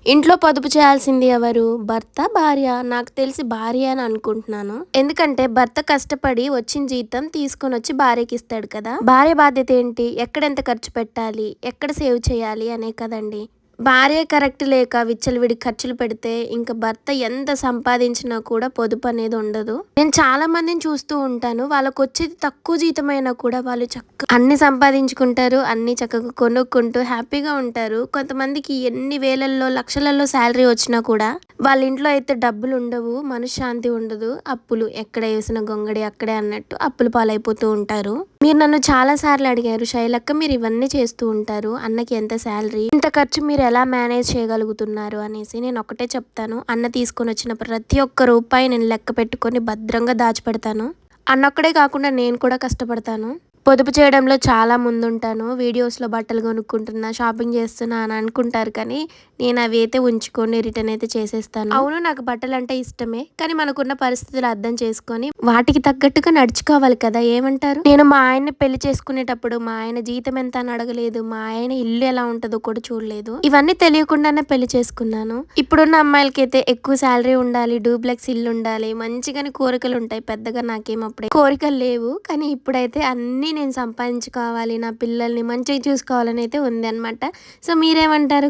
ఇంట్లో పొదుపు చేయాల్సింది ఎవరు? భర్త, భార్య? నాకు తెలిసి భార్య అని అనుకుంటున్నాను. ఎందుకంటే భర్త కష్టపడి వచ్చిన జీతం తీసుకొనొచ్చి భార్యకిస్తాడు కదా! భార్య బాధ్యత ఏంటి? ఎక్కడెంత ఖర్చు పెట్టాలి? ఎక్కడ సేవ్ చేయాలి అనే కదండీ! భార్య కరెక్ట్ లేక విచ్చలవిడి ఖర్చులు పెడితే ఇంక భర్త ఎంత సంపాదించినా కూడా పొదుపు అనేది ఉండదు. నేను చాలా మందిని చూస్తూ ఉంటాను. వాళ్ళకొచ్చేది తక్కువ జీతమైనా కూడా వాళ్ళు అన్ని సంపాదించుకుంటారు. అన్ని చక్కగా కొనుక్కుంటూ హ్యాపీగా ఉంటారు. కొంతమందికి ఎన్ని వేలల్లో, లక్షలలో శాలరీ వచ్చినా కూడా వాళ్ళ ఇంట్లో అయితే డబ్బులు ఉండవు. మనశ్శాంతి ఉండదు. అప్పులు ఎక్కడ వేసిన గొంగడి అక్కడే అన్నట్టు అప్పుల పాలైపోతూ ఉంటారు. మీరు నన్ను చాలా సార్లు అడిగారు, శైలక్క మీరు ఇవన్నీ చేస్తూ ఉంటారు. అన్నకి ఎంత శాలరీ? ఇంత ఖర్చు మీరు ఎలా మేనేజ్ చేయగలుగుతున్నారు అనేసి. నేను ఒకటే చెప్తాను. అన్న తీసుకొని వచ్చిన ప్రతి ఒక్క రూపాయి నేను లెక్క పెట్టుకొని భద్రంగా దాచిపెడతాను. అన్నొక్కడే కాకుండా నేను కూడా కష్టపడతాను. పొదుపు చేయడంలో చాలా ముందుంటాను. వీడియోస్‌లో బట్టలు కొనుక్కుంటున్నా, షాపింగ్ చేస్తున్నా అని అనుకుంటారు కానీ, నేను అవి అయితే ఉంచుకొని రిటర్న్ అయితే చేసేస్తాను. అవును, నాకు బట్టలంటే ఇష్టమే. కానీ మనకున్న పరిస్థితులు అర్థం చేసుకొని, వాటికి తగ్గట్టుగా నడుచుకోవాలి కదా! ఏమంటారు? నేను మా ఆయన్ని పెళ్లి చేసుకునేటప్పుడు మా ఆయన జీతం ఎంత అని అడగలేదు. మా ఆయన ఇల్లు ఎలా ఉంటదో కూడా చూడలేదు. ఇవన్నీ తెలియకుండానే పెళ్లి చేసుకున్నాను. ఇప్పుడున్న అమ్మాయిలకైతే ఎక్కువ శాలరీ ఉండాలి, డూప్లెక్స్ ఇల్లు ఉండాలి, మంచిగానే కోరికలు ఉంటాయి. పెద్దగా నాకేం అప్పుడే కోరికలు లేవు. కానీ ఇప్పుడైతే అన్నీ నేను సంపాదించుకోవాలి, నా పిల్లల్ని మంచిగా చూసుకోవాలని అయితే ఉంది అనమాట. సో మీరేమంటారు?